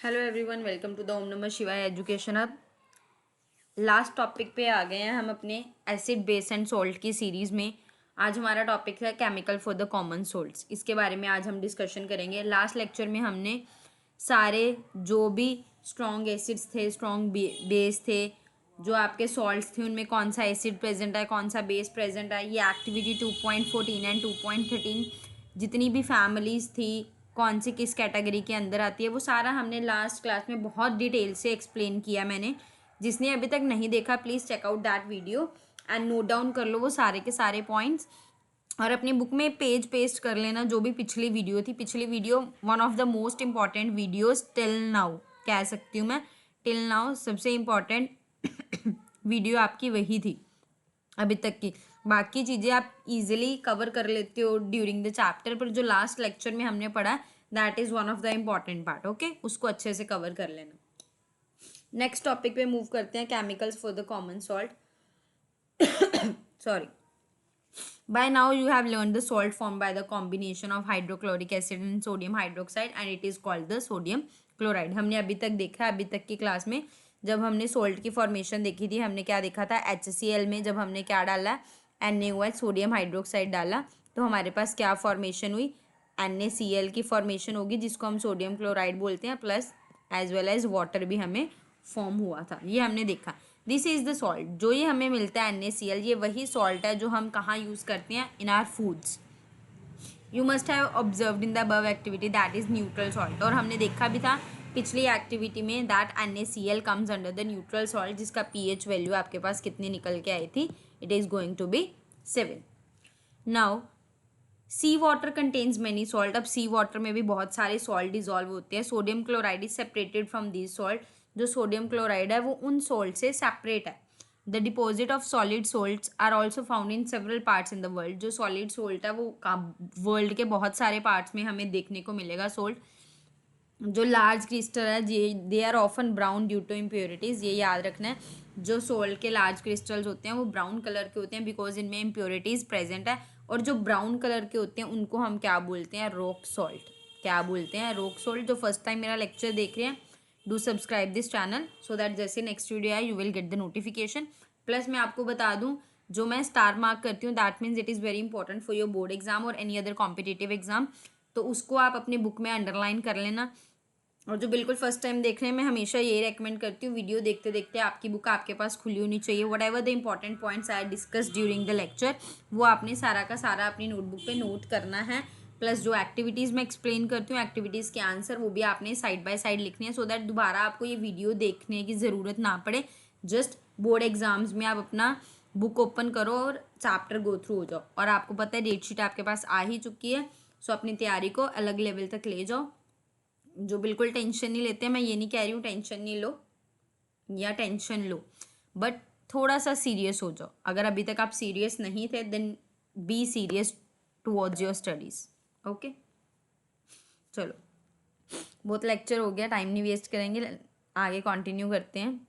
Hello everyone, welcome to the Om Namah Shivaya education. अब last topic पे आ गए हैं हम अपने एसिड बेस एंड सॉल्ट की सीरीज़ में। आज हमारा टॉपिक है chemical for the common salts. इसके बारे में आज हम डिस्कशन करेंगे। लास्ट लेक्चर में हमने सारे जो भी स्ट्रॉन्ग एसिड्स थे, स्ट्रॉन्ग बेस थे, जो आपके सॉल्ट्स थे, उनमें कौन सा एसिड प्रेजेंट है, कौन सा बेस प्रेजेंट है, ये एक्टिविटी 2.14 एंड 2.13 जितनी भी फैमिलीज थी कौन सी किस कैटेगरी के अंदर आती है, वो सारा हमने लास्ट क्लास में बहुत डिटेल से एक्सप्लेन किया मैंने। जिसने अभी तक नहीं देखा please check out that video and note down कर लो वो सारे के सारे पॉइंट्स और अपनी बुक में पेज पेस्ट कर लेना जो भी पिछली वीडियो थी। पिछली video one of the most important videos till now कह सकती हूँ मैं। टिल नाउ सबसे इम्पॉर्टेंट वीडियो आपकी वही थी अभी तक की। बाकी चीज़ें आप इजीली कवर कर लेते हो ड्यूरिंग द चैप्टर, पर जो लास्ट लेक्चर में हमने पढ़ा that is one of the important part. Okay, उसको अच्छे से कवर कर लेना। नेक्स्ट टॉपिक पे मूव करते हैं, chemicals for the common salt. Sorry. By now you have learned the salt formed by the combination of hydrochloric acid and sodium hydroxide and it is called the sodium chloride। हमने अभी तक देखा, अभी तक की class में जब हमने सोल्ट की फॉर्मेशन देखी थी हमने क्या देखा था, HCl में जब हमने क्या डाला, NaOH सोडियम हाइड्रोक्साइड डाला तो हमारे पास क्या फॉर्मेशन हुई, NaCl की फॉर्मेशन होगी जिसको हम सोडियम क्लोराइड बोलते हैं, plus as well as water भी हमें फॉर्म हुआ था, ये हमने देखा। दिस इज़ द सॉल्ट जो ये हमें मिलता है NaCl, ये वही सॉल्ट है जो हम कहाँ यूज़ करते हैं, in our foods. You must have observed in the above activity that is neutral salt, और हमने देखा भी था पिछली एक्टिविटी में that NaCl comes under the neutral salt जिसका pH वैल्यू आपके पास कितनी निकल के आई थी, it is going to be 7। Now sea water contains many salt. अब सी वाटर में भी बहुत सारे सॉल्ट डिजॉल्व होते हैं। Sodium chloride is separated from this salt, जो सोडियम क्लोराइड है वो उन सॉल्ट से सेपरेट है। The deposit of solid salts are also found in several parts in the world. जो सॉलिड सोल्ट है वो वर्ल्ड के बहुत सारे पार्ट्स में हमें देखने को मिलेगा। सोल्ट जो लार्ज क्रिस्टल है they are often brown due to impurities, ये याद रखना है। जो सोल्ट के लार्ज क्रिस्टल्स होते हैं वो ब्राउन कलर के होते हैं बिकॉज इनमें इम्प्योरिटीज़ प्रेजेंट है। और जो ब्राउन कलर के होते हैं उनको हम क्या बोलते हैं, रॉक सॉल्ट। क्या बोलते हैं, रॉक सॉल्ट। जो फर्स्ट टाइम मेरा लेक्चर देख रहे हैं do subscribe this channel so that जैसे नेक्स्ट वीडियो आए you will get the notification. Plus मैं आपको बता दूं जो मैं स्टार मार्क करती हूँ that means it is very important for your board exam और एनी अदर कॉम्पिटिटिव एग्जाम, तो उसको आप अपनी बुक में अंडरलाइन कर लेना। और जो बिल्कुल फर्स्ट टाइम देख रहे हैं मैं हमेशा यही रेकमेंड करती हूँ वीडियो देखते देखते आपकी बुक आपके पास खुली होनी चाहिए। What ever the important points I discuss during the lecture वो आपने सारा का सारा अपनी नोटबुक पे नोट करना है। प्लस जो एक्टिविटीज़ मैं एक्सप्लेन करती हूँ एक्टिविटीज़ के आंसर वो भी आपने साइड बाय साइड लिखनी है सो दैट दोबारा आपको ये वीडियो देखने की ज़रूरत ना पड़े। जस्ट बोर्ड एग्जाम्स में आप अपना बुक ओपन करो और चैप्टर गो थ्रू हो जाओ। और आपको पता है डेट शीट आपके पास आ ही चुकी है, सो अपनी तैयारी को अलग लेवल तक ले जाओ। जो बिल्कुल टेंशन नहीं लेते, मैं ये नहीं कह रही हूँ टेंशन नहीं लो या टेंशन लो, बट थोड़ा सा सीरियस हो जाओ। अगर अभी तक आप सीरियस नहीं थे then be serious towards your studies. Okay, चलो बहुत लेक्चर हो गया, टाइम नहीं वेस्ट करेंगे, आगे कंटिन्यू करते हैं।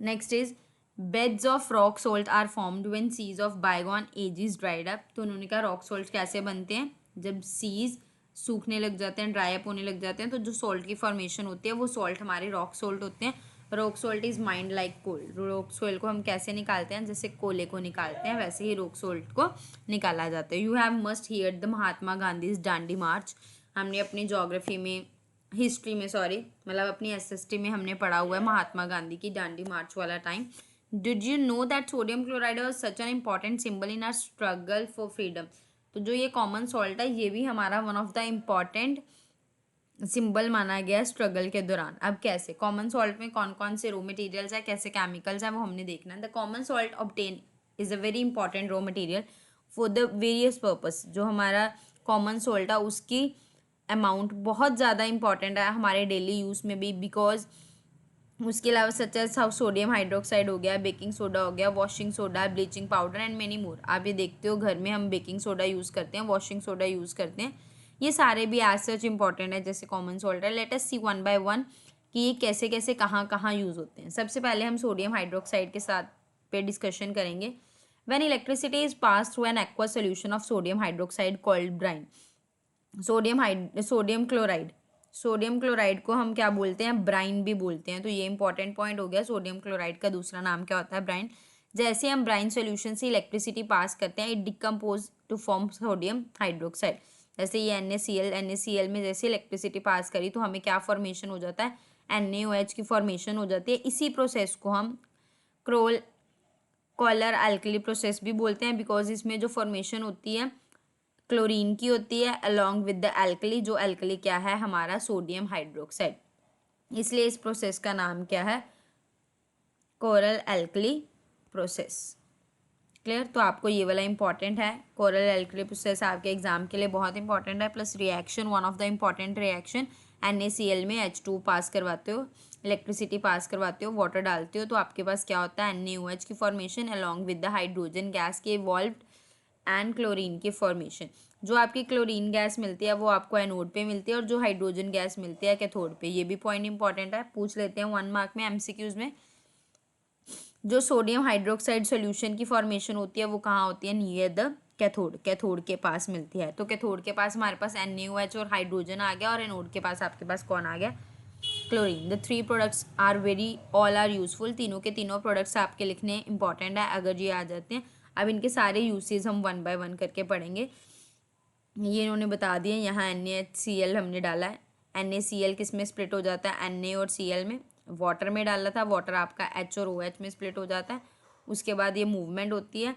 Next is beds of rock salt are formed when seas of bygone age is dried up. तो उन्होंने कहा रॉक सोल्ट कैसे बनते हैं, जब सीज सूखने लग जाते हैं, ड्राई अप होने लग जाते हैं, तो जो सॉल्ट की फॉर्मेशन होती है वो सॉल्ट हमारे रॉक सॉल्ट होते हैं। Rock salt is mined like coal. Rock salt को हम कैसे निकालते हैं, जैसे कोले को निकालते हैं वैसे ही रॉक सॉल्ट को निकाला जाता है। You have must hear the Mahatma Gandhi Dandi march. हमने अपनी जोग्राफी में हिस्ट्री में सॉरी मतलब अपनी एसएसटी में हमने पढ़ा हुआ है महात्मा गांधी की दांडी मार्च वाला time. Did you know that sodium chloride was such an important symbol in are struggle for freedom. तो जो ये कॉमन सॉल्ट है ये भी हमारा one of the important symbol माना गया स्ट्रगल के दौरान। अब कैसे, कॉमन सॉल्ट में कौन कौन से रॉ मटेरियल्स है, कैसे केमिकल्स हैं, वो हमने देखना है। The common salt obtain is a very important raw material for the various purpose. जो हमारा कॉमन सॉल्ट है उसकी अमाउंट बहुत ज़्यादा इंपॉर्टेंट है हमारे डेली यूज़ में भी, बिकॉज उसके अलावा सच एज सोडियम हाइड्रोक्साइड हो गया, बेकिंग सोडा हो गया, washing soda, bleaching powder and many more. आप ये देखते हो घर में हम बेकिंग सोडा यूज़ करते हैं, वॉशिंग सोडा यूज़ करते हैं, ये सारे भी एज सच इंपॉर्टेंट है जैसे कॉमन सॉल्ट है। Let us see one by one कि ये कैसे कैसे कहाँ कहाँ यूज़ होते हैं। सबसे पहले हम सोडियम हाइड्रोक्साइड के साथ पे डिस्कशन करेंगे। When electricity is pass through an aqua solution of sodium hydroxide called brine, sodium chloride sodium chloride को हम क्या बोलते हैं, ब्राइन भी बोलते हैं। तो ये इंपॉर्टेंट पॉइंट हो गया, सोडियम क्लोराइड का दूसरा नाम क्या होता है, ब्राइन। जैसे हम ब्राइन सॉल्यूशन से इलेक्ट्रिसिटी पास करते हैं, it decompose to form sodium hydroxide. जैसे ये NaCl में जैसे इलेक्ट्रिसिटी पास करी तो हमें क्या फॉर्मेशन हो जाता है, NaOH की फॉर्मेशन हो जाती है। इसी प्रोसेस को हम कॉलर अल्कली प्रोसेस भी बोलते हैं, बिकॉज इसमें जो फॉर्मेशन होती है क्लोरीन की होती है अलॉन्ग विद द एल्कली, जो एल्कली क्या है हमारा सोडियम हाइड्रोक्साइड, इसलिए इस प्रोसेस का नाम क्या है, कोरल एल्कली प्रोसेस। क्लियर। तो आपको ये वाला इंपॉर्टेंट है, कोरल एल्कली प्रोसेस आपके एग्जाम के लिए बहुत इंपॉर्टेंट है। Plus reaction, one of the important reaction, NaCl में H2 पास करवाते हो, इलेक्ट्रिसिटी पास करवाते हो, वाटर डालते हो, तो आपके पास क्या होता है, NaOH की formation along with the hydrogen gas के इवॉल्व्ड एंड क्लोरीन की फॉर्मेशन। जो आपकी क्लोरीन गैस मिलती है वो आपको एनोड पे मिलती है, और जो हाइड्रोजन गैस मिलती है कैथोड पे। ये भी पॉइंट इंपॉर्टेंट है, पूछ लेते हैं 1 मार्क में MCQs में। जो सोडियम हाइड्रोक्साइड सॉल्यूशन की फॉर्मेशन होती है वो कहाँ होती है, नियर द कैथोड, कैथोड के पास मिलती है। तो कैथोड के पास हमारे पास NaOH और हाइड्रोजन आ गया, और एनोड के पास आपके पास कौन आ गया, chlorine. The 3 products are very all are useful, तीनों के तीनों प्रोडक्ट्स आपके लिखने इंपॉर्टेंट है अगर ये आ जाते हैं। अब इनके सारे यूसेज हम 1 बाय 1 करके पढ़ेंगे। ये इन्होंने बता दिए, यहाँ NaCl हमने डाला है, NaCl किस में स्प्लिट हो जाता है, Na और Cl में। वाटर में डाला था, वाटर आपका H और OH में स्प्लिट हो जाता है। उसके बाद ये मूवमेंट होती है,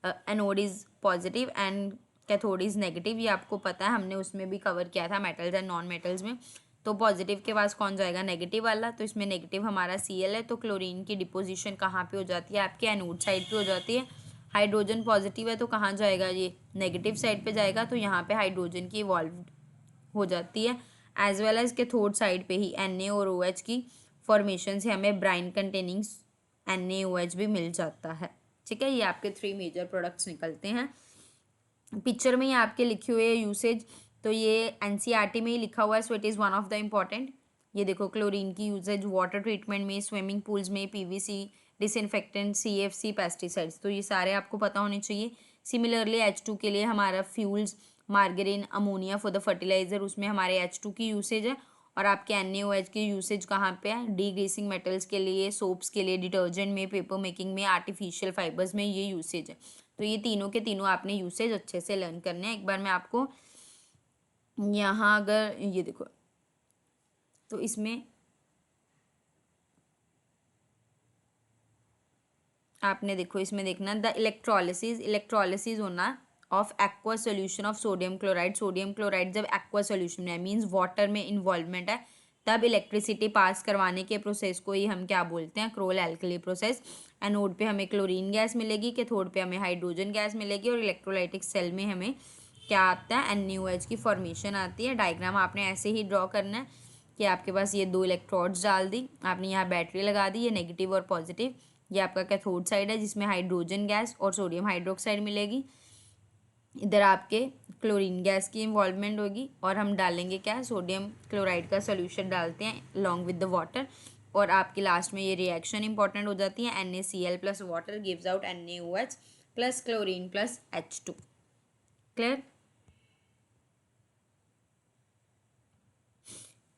anode is positive and cathode is negative, ये आपको पता है, हमने उसमें भी कवर किया था मेटल्स एंड नॉन मेटल्स में। तो पॉजिटिव के पास कौन जाएगा, नेगेटिव वाला, तो इसमें नेगेटिव हमारा Cl है। तो क्लोरीन की डिपोजिशन कहाँ पे हो जाती है, आपके एनोड साइड पे हो जाती है। हाइड्रोजन पॉजिटिव है तो कहाँ जाएगा, ये नेगेटिव साइड पे जाएगा, तो यहाँ पे हाइड्रोजन की इवॉल्व हो जाती है। As well as cathode side पे ही Na और OH की फॉर्मेशन से हमें ब्राइन कंटेनिंग NaOH भी मिल जाता है। ठीक है, ये आपके 3 मेजर प्रोडक्ट्स निकलते हैं। पिक्चर में ही आपके लिखे हुए यूसेज, तो ये NCERT में ही लिखा हुआ है, so it is one of the important. ये देखो, क्लोरीन की यूजेज वाटर ट्रीटमेंट में, स्विमिंग पूल्स में, PVC, डिसइंफेक्टेंट, CFC, पेस्टिसाइड्स, तो ये सारे आपको पता होने चाहिए। सिमिलरली H2 के लिए हमारा fuels, margarine, ammonia for the fertilizer, उसमें हमारे H2 की यूसेज है। और आपके NaOH की यूसेज कहाँ पे है, डी ग्रीसिंग मेटल्स के लिए, सोप्स के लिए, डिटर्जेंट में, पेपर मेकिंग में, आर्टिफिशियल फाइबर्स में ये यूसेज है। तो ये तीनों के तीनों आपने यूसेज अच्छे से लर्न करने हैं। एक बार मैं आपको यहाँ अगर ये देखो, तो इसमें आपने देखो, इसमें देखना द इलेक्ट्रोलिसिस होना of aqua solution of sodium chloride. Sodium chloride जब एक्वा सोल्यूशन में मीन्स वाटर में इन्वॉल्वमेंट है, तब इलेक्ट्रिसिटी पास करवाने के प्रोसेस को ही हम क्या बोलते हैं, क्रोल एल्कली प्रोसेस। एनोड पे हमें क्लोरीन गैस मिलेगी, कैथोड पे हमें हाइड्रोजन गैस मिलेगी, और इलेक्ट्रोलाइटिक सेल में हमें क्या आता है, NaOH की फॉर्मेशन आती है। डायग्राम आपने ऐसे ही ड्रॉ करना है कि आपके पास ये 2 इलेक्ट्रोड्स डाल दी, आपने यहाँ बैटरी लगा दी, ये नेगेटिव और पॉजिटिव। ये आपका कैथोड साइड है जिसमें हाइड्रोजन गैस और सोडियम हाइड्रोक्साइड मिलेगी। इधर आपके क्लोरीन गैस की इन्वॉल्वमेंट होगी, और हम डालेंगे क्या, सोडियम क्लोराइड का सोल्यूशन डालते हैं अलॉन्ग विद द वाटर, और आपकी लास्ट में ये रिएक्शन इंपॉर्टेंट हो जाती है। NaCl plus water gives out NaOH plus chlorine plus H2। Clear.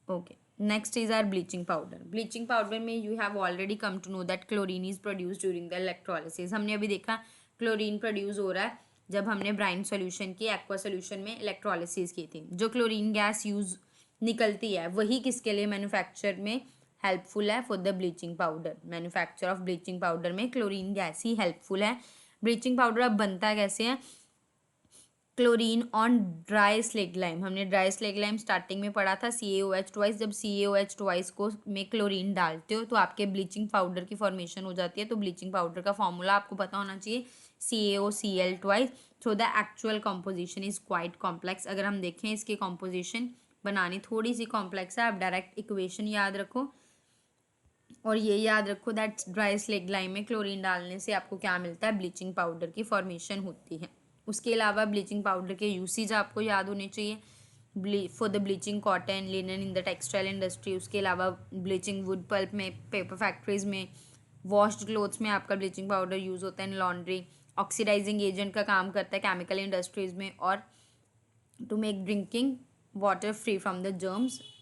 Okay. Next is our bleaching powder. Bleaching powder में you have already come to know that chlorine is produced during the electrolysis. हमने अभी देखा chlorine produce हो रहा है जब हमने brine solution की, एक्वा सॉल्यूशन में इलेक्ट्रोलिसिस की थी। जो क्लोरीन गैस यूज निकलती है वही किसके लिए मैन्युफैक्चर में हेल्पफुल है, for the bleaching powder. Manufacture of bleaching powder में क्लोरीन गैस ही हेल्पफुल है। ब्लीचिंग पाउडर अब बनता कैसे है, chlorine on dry slate lime. हमने ड्राई स्लेट लाइम स्टार्टिंग में पढ़ा था, CaOH ट्वाइस। जब CaOH ट्वाइस को में क्लोरीन डालते हो तो आपके ब्लीचिंग पाउडर की फॉर्मेशन हो जाती है। तो ब्लीचिंग पाउडर का फॉर्मूला आपको पता होना चाहिए, CaOCl twice. So the actual composition is quite complex. अगर हम देखें इसकी कॉम्पोजिशन बनानी थोड़ी सी कॉम्प्लेक्स है, आप डायरेक्ट इक्वेशन याद रखो, और ये याद रखो दैट ड्राई स्लेट लाइम में क्लोरीन डालने से आपको क्या मिलता है, ब्लीचिंग पाउडर की फॉर्मेशन होती है। उसके अलावा ब्लीचिंग पाउडर के यूसेज आपको याद होने चाहिए, for the bleaching cotton, linen in the textile industry. उसके अलावा ब्लीचिंग वुड पल्प में, पेपर फैक्ट्रीज में, वॉश्ड क्लोथ्स में आपका ब्लीचिंग पाउडर यूज़ होता है, इन लॉन्ड्री। ऑक्सीडाइजिंग एजेंट का काम करता है केमिकल इंडस्ट्रीज में, और to make drinking water free from the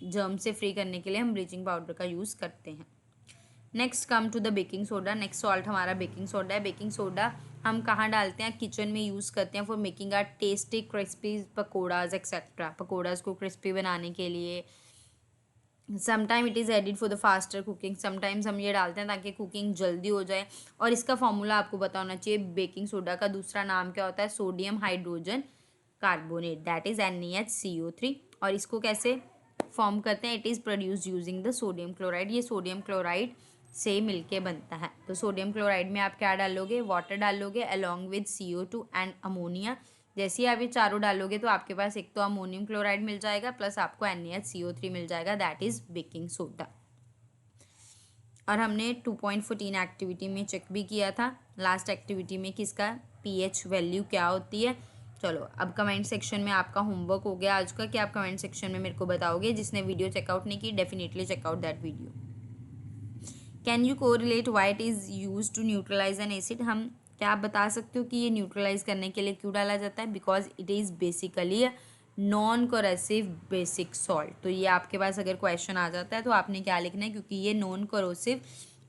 germ से फ्री करने के लिए हम ब्लीचिंग पाउडर का यूज़ करते हैं। Next come to the baking soda. Next salt हमारा बेकिंग सोडा है। बेकिंग सोडा हम कहाँ डालते हैं? किचन में यूज़ करते हैं for making our tasty crispy pakoras etcetera. Pakoras को क्रिस्पी बनाने के लिए। Sometime it is added for the faster cooking. Sometimes हम ये डालते हैं ताकि कुकिंग जल्दी हो जाए। और इसका फॉर्मूला आपको पता होना चाहिए। बेकिंग सोडा का दूसरा नाम क्या होता है? Sodium hydrogen carbonate, that is NaHCO3। और इसको कैसे फॉर्म करते हैं? It is produce using the sodium chloride. ये सोडियम क्लोराइड से मिलके बनता है। तो सोडियम क्लोराइड में आप क्या डालोगे? वाटर डालोगे along with CO2 and ammonia. जैसे ही आप ये चारों डालोगे तो आपके पास एक तो अमोनियम क्लोराइड मिल जाएगा प्लस आपको NaHCO3 मिल जाएगा, दैट इज बेकिंग सोडा। और हमने 2.14 एक्टिविटी में चेक भी किया था लास्ट एक्टिविटी में कि इसका pH वैल्यू क्या होती है। चलो अब कमेंट सेक्शन में आपका होमवर्क हो गया आज का कि आप कमेंट सेक्शन में मेरे को बताओगे। जिसने वीडियो चेकआउट नहीं की definitely check out that video. Can you correlate why it is use to neutralize an acid. हम क्या आप बता सकते हो कि ये न्यूट्रलाइज करने के लिए क्यों डाला जाता है? Because it is basically non corrosive basic salt. तो ये आपके पास अगर क्वेश्चन आ जाता है तो आपने क्या लिखना है? क्योंकि ये नॉन कोरोसिव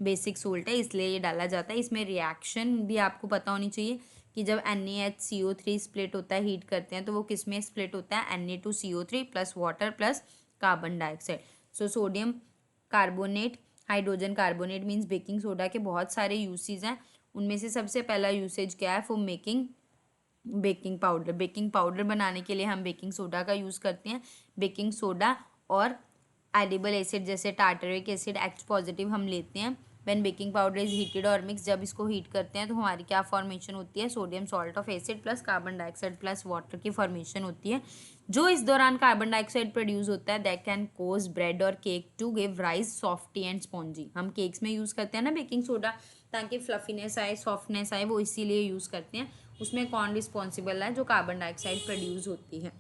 बेसिक सॉल्ट है इसलिए ये डाला जाता है। इसमें रिएक्शन भी आपको पता होनी चाहिए कि जब NaHCO3 स्प्लिट होता है, हीट करते हैं, तो वो किस में स्प्लिट होता है? Na2CO3 plus water plus carbon dioxide. So sodium carbonate hydrogen carbonate means baking soda के बहुत सारे यूसेज हैं। उनमें से सबसे पहला यूसेज क्या है? For making baking powder. Baking powder बनाने के लिए हम बेकिंग सोडा का यूज़ करते हैं। बेकिंग सोडा और एडिबल एसिड जैसे टार्टरिक एसिड H पॉजिटिव हम लेते हैं। When baking powder is heated और मिक्स, जब इसको हीट करते हैं तो हमारी क्या फॉर्मेशन होती है? Sodium salt of acid plus carbon dioxide plus water की फॉर्मेशन होती है। जो इस दौरान कार्बन डाइऑक्साइड प्रोड्यूस होता है दैट कैन कोज ब्रेड और cake to give rise softy and spongy. हम केक्स में यूज़ करते हैं ना बेकिंग सोडा ताकि फ्लफीनेस आए, सॉफ्टनेस आए, वो इसीलिए यूज़ करते हैं। उसमें कौन रिस्पॉन्सिबल है? जो कार्बन डाइऑक्साइड प्रोड्यूस होती है।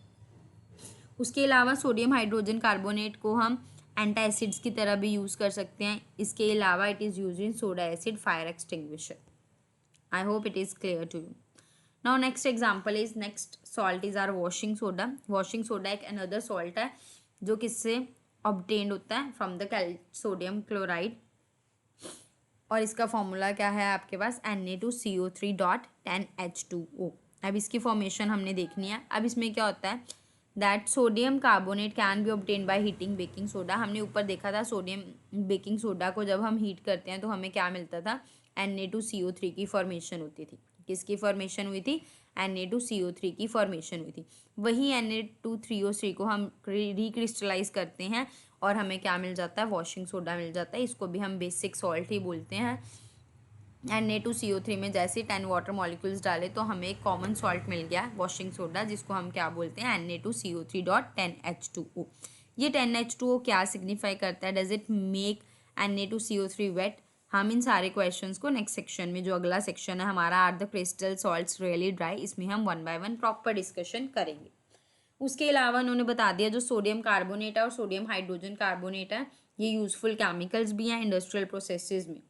उसके अलावा सोडियम हाइड्रोजन कार्बोनेट को हम एंटा एसिड्स की तरह भी यूज़ कर सकते हैं। इसके अलावा it is use in soda acid fire extinguisher. I hope it is clear to you. Now next example is next salt is our washing soda. Washing soda एक अनदर सॉल्ट है जो किससे ऑब्टेन्ड होता है? From the sodium chloride. और इसका formula क्या है आपके पास? Na2CO3.10H2O। अब इसकी फॉर्मेशन हमने देखनी है। अब इसमें क्या होता है? That sodium carbonate can be obtain by heating baking soda. हमने ऊपर देखा था सोडियम बेकिंग सोडा को जब हम हीट करते हैं तो हमें क्या मिलता था? Na2CO3 की फॉर्मेशन होती थी। किसकी फॉर्मेशन हुई थी? Na2CO3 की फॉर्मेशन हुई थी। वही Na2CO3 को हम रिक्रिस्टलाइज करते हैं और हमें क्या मिल जाता है? वॉशिंग सोडा मिल जाता है। इसको भी हम बेसिक सॉल्ट ही बोलते हैं। Na2CO3 में जैसे 10 वाटर मॉलिक्यूल्स डाले तो हमें एक कॉमन सॉल्ट मिल गया वॉशिंग सोडा, जिसको हम क्या बोलते हैं? Na2CO3.10H2O। ये 10H2O क्या सिग्निफाई करता है? Does it make Na2CO3 wet? हम इन सारे क्वेश्चंस को नेक्स्ट सेक्शन में, जो अगला सेक्शन है हमारा are the crystal salts really dry, इसमें हम 1 by 1 प्रॉपर डिस्कशन करेंगे। उसके अलावा उन्होंने बता दिया जो सोडियम कार्बोनेट है और सोडियम हाइड्रोजन कार्बोनेट है ये यूजफुल केमिकल्स भी हैं इंडस्ट्रियल प्रोसेसेस में।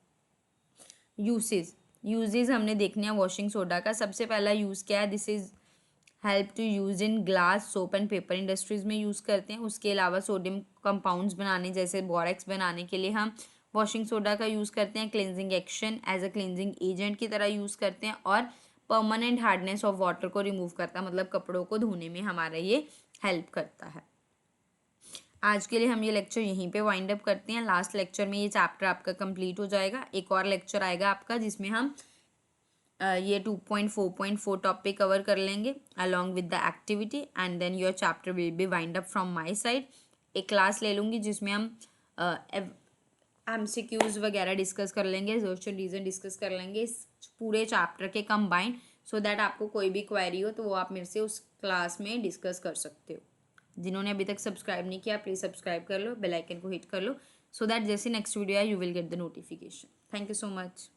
यूजेस हमने देखने हैं वॉशिंग सोडा का। सबसे पहला यूज़ क्या है? This is help to use in glass, soap and paper industries में यूज़ करते हैं। उसके अलावा सोडियम कंपाउंड्स बनाने जैसे बोरेक्स बनाने के लिए हम वॉशिंग सोडा का यूज़ करते हैं। Cleansing action as a cleansing agent की तरह यूज़ करते हैं। और परमानेंट हार्डनेस ऑफ वाटर को रिमूव करता है, मतलब कपड़ों को धोने में हमारा ये हेल्प करता है। आज के लिए हम ये लेक्चर यहीं पे वाइंड अप करते हैं। लास्ट लेक्चर में ये चैप्टर आपका कंप्लीट हो जाएगा। एक और लेक्चर आएगा आपका जिसमें हम ये 2.4.4 टॉपिक कवर कर लेंगे along with the activity and then your chapter will be wind up from my side. एक क्लास ले लूँगी जिसमें हम MCQs वगैरह डिस्कस कर लेंगे, क्वेश्चन रीजन डिस्कस कर लेंगे इस पूरे चैप्टर के कंबाइंड, सो दैट आपको कोई भी क्वेरी हो तो वो आप मेरे से उस क्लास में डिस्कस कर सकते हो। जिन्होंने अभी तक सब्सक्राइब नहीं किया प्लीज़ सब्सक्राइब कर लो, बेल आइकन को हिट कर लो, सो दैट जैसे नेक्स्ट वीडियो आए you will get the notification. Thank you so much.